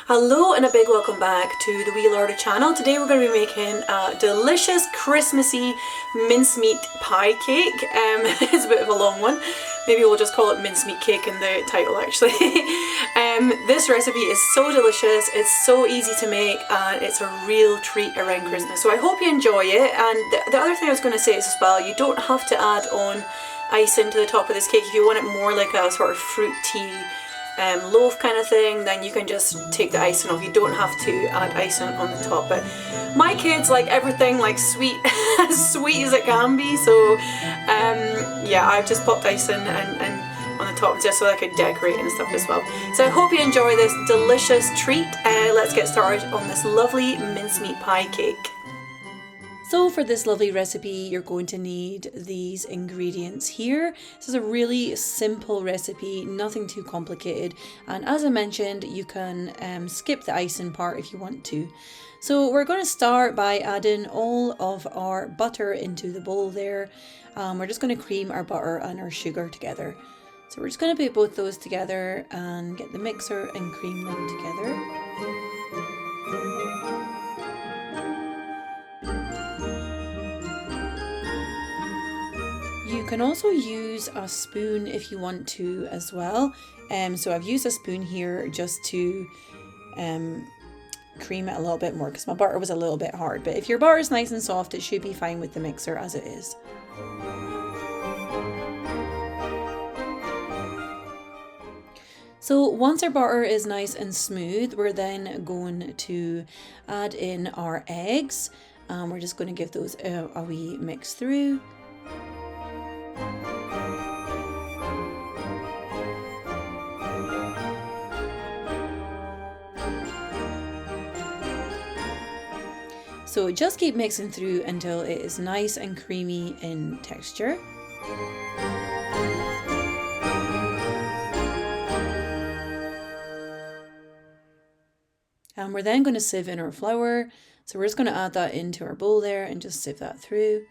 Hello and a big welcome back to the Wee Lorda channel. Today we're going to be making a delicious Christmassy mincemeat pie cake. It's a bit of a long one. Maybe we'll just call it mincemeat cake in the title actually. This recipe is so delicious, it's so easy to make, and it's a real treat around Christmas. So I hope you enjoy it. And the other thing I was going to say is as well, you don't have to add on icing to the top of this cake. If you want it more like a sort of fruity loaf kind of thing, then you can just take the icing off. You don't have to add icing on the top. But my kids like everything like sweet, as sweet as it can be. So yeah, I've just popped icing and on the top just so I could decorate and stuff as well. So I hope you enjoy this delicious treat. Let's get started on this lovely mincemeat pie cake. So for this lovely recipe, you're going to need these ingredients here. This is a really simple recipe, nothing too complicated. And as I mentioned, you can skip the icing part if you want to. So we're going to start by adding all of our butter into the bowl there. We're just going to cream our butter and our sugar together. So we're just going to put both those together and get the mixer and cream them together. You can also use a spoon if you want to as well. So I've used a spoon here just to cream it a little bit more because my butter was a little bit hard. But if your butter is nice and soft, it should be fine with the mixer as it is. So once our butter is nice and smooth, we're then going to add in our eggs. We're just going to give those a wee mix through. So just keep mixing through until it is nice and creamy in texture. And we're then going to sieve in our flour. So we're just going to add that into our bowl there and just sieve that through.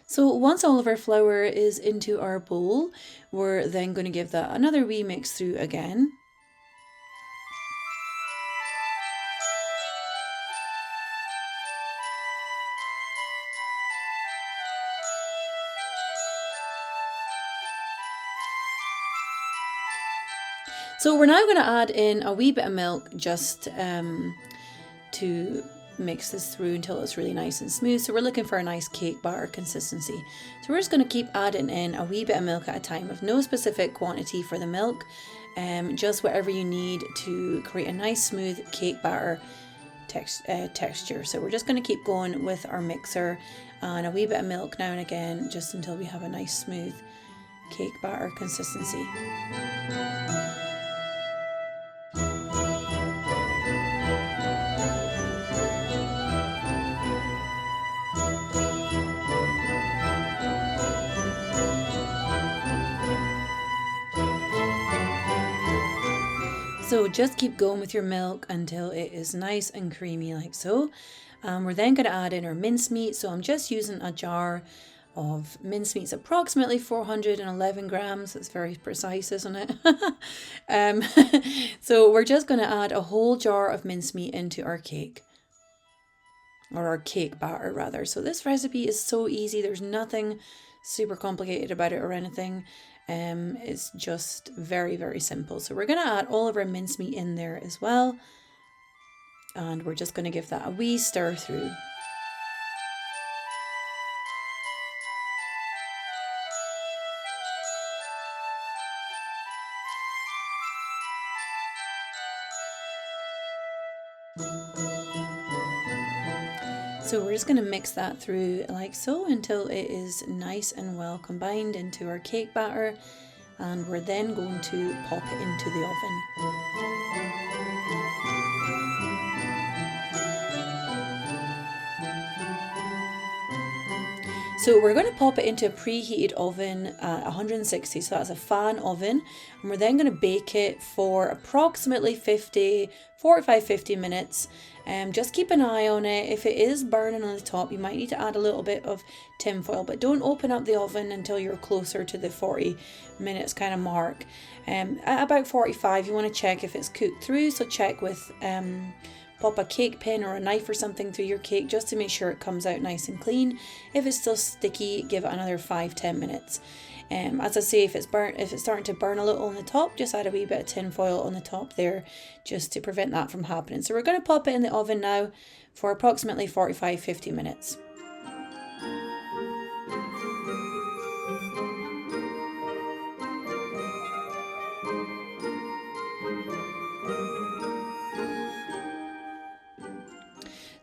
So once all of our flour is into our bowl, we're then going to give that another wee mix through again. So we're now going to add in a wee bit of milk just to mix this through until it's really nice and smooth. So we're looking for a nice cake batter consistency. So we're just going to keep adding in a wee bit of milk at a time with no specific quantity for the milk, just whatever you need to create a nice smooth cake batter texture. So we're just going to keep going with our mixer and a wee bit of milk now and again just until we have a nice smooth cake batter consistency. So just keep going with your milk until it is nice and creamy like so. We're then going to add in our mincemeat. So I'm just using a jar of mincemeat. It's approximately 411 grams. That's very precise, isn't it? So we're just going to add a whole jar of mincemeat into our cake. Or our cake batter rather. So this recipe is so easy. There's nothing super complicated about it or anything. It's just very, very simple. So we're going to add all of our mincemeat in there as well. And we're just going to give that a wee stir through. So we're just going to mix that through like so until it is nice and well combined into our cake batter, and we're then going to pop it into the oven. So we're going to pop it into a preheated oven at 160, so that's a fan oven, and we're then going to bake it for approximately 45-50 minutes. Just keep an eye on it. If it is burning on the top, you might need to add a little bit of tin foil, but don't open up the oven until you're closer to the 40 minutes kind of mark. At about 45, you want to check if it's cooked through, so check with pop a cake pin or a knife or something through your cake just to make sure it comes out nice and clean. If it's still sticky, give it another 5-10 minutes. As I say, if it's starting to burn a little on the top, just add a wee bit of tin foil on the top there just to prevent that from happening. So we're going to pop it in the oven now for approximately 45-50 minutes.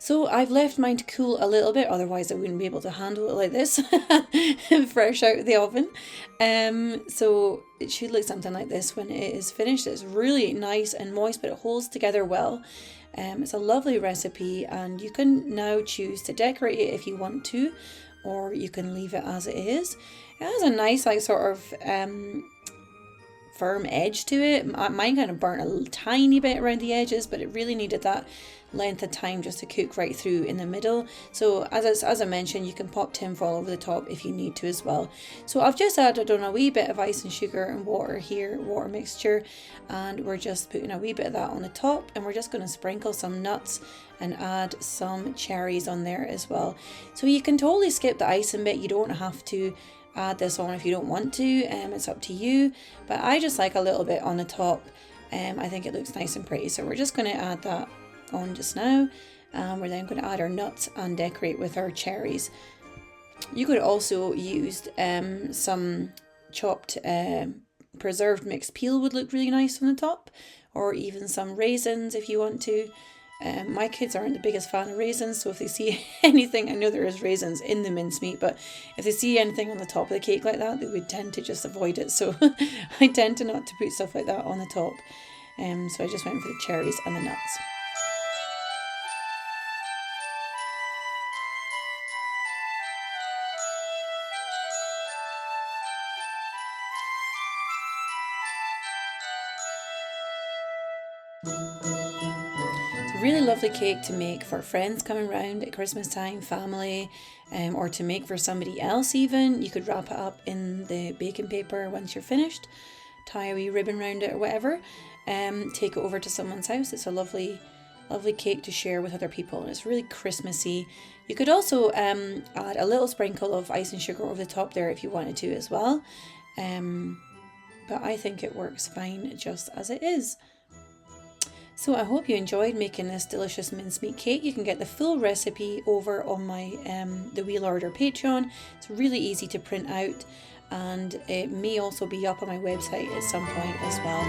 So I've left mine to cool a little bit, otherwise I wouldn't be able to handle it like this, fresh out of the oven. So it should look something like this when it is finished. It's really nice and moist, but it holds together well. It's a lovely recipe, and you can now choose to decorate it if you want to, or you can leave it as it is. It has a nice sort of firm edge to it. Mine kind of burnt a tiny bit around the edges, but it really needed that length of time just to cook right through in the middle. So as I mentioned, you can pop tin foil over the top if you need to as well. So I've just added on a wee bit of ice and sugar and water here, water mixture, and we're just putting a wee bit of that on the top, and we're just going to sprinkle some nuts and add some cherries on there as well. So you can totally skip the icing bit. You don't have to add this on if you don't want to, it's up to you, but I just like a little bit on the top. I think it looks nice and pretty, so we're just going to add that on just now. We're then going to add our nuts and decorate with our cherries. You could also use some chopped preserved mixed peel would look really nice on the top, or even some raisins if you want to. My kids aren't the biggest fan of raisins, so if they see anything, I know there is raisins in the mincemeat, but if they see anything on the top of the cake like that, they would tend to just avoid it. So I tend to not to put stuff like that on the top. So I just went for the cherries and the nuts. Really lovely cake to make for friends coming round at Christmas time, family, or to make for somebody else even. You could wrap it up in the baking paper once you're finished, tie a wee ribbon around it or whatever, take it over to someone's house. It's a lovely cake to share with other people, and it's really Christmassy. You could also add a little sprinkle of ice and sugar over the top there if you wanted to as well, but I think it works fine just as it is. So I hope you enjoyed making this delicious mincemeat cake. You can get the full recipe over on my the Wheel Order Patreon. It's really easy to print out, and it may also be up on my website at some point as well.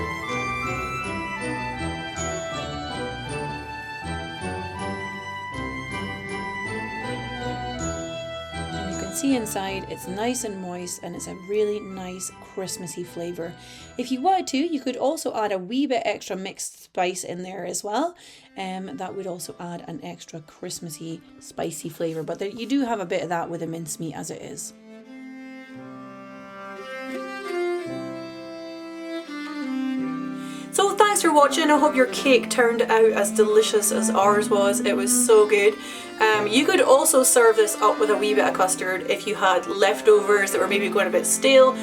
See inside, it's nice and moist, and it's a really nice Christmassy flavour. If you wanted to, you could also add a wee bit extra mixed spice in there as well. That would also add an extra Christmassy spicy flavour, but you do have a bit of that with the mincemeat as it is. So thanks for watching. I hope your cake turned out as delicious as ours was. It was so good. You could also serve this up with a wee bit of custard if you had leftovers that were maybe going a bit stale.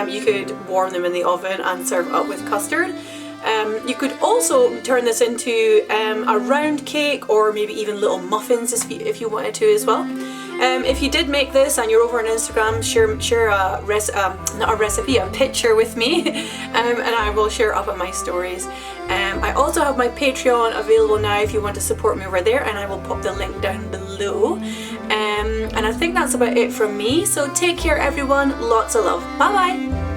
You could warm them in the oven and serve it up with custard. You could also turn this into a round cake, or maybe even little muffins if you wanted to as well. If you did make this and you're over on Instagram, share a picture with me, and I will share it up on my stories. I also have my Patreon available now if you want to support me over there, and I will pop the link down below. And I think that's about it from me, so take care everyone, lots of love, bye bye!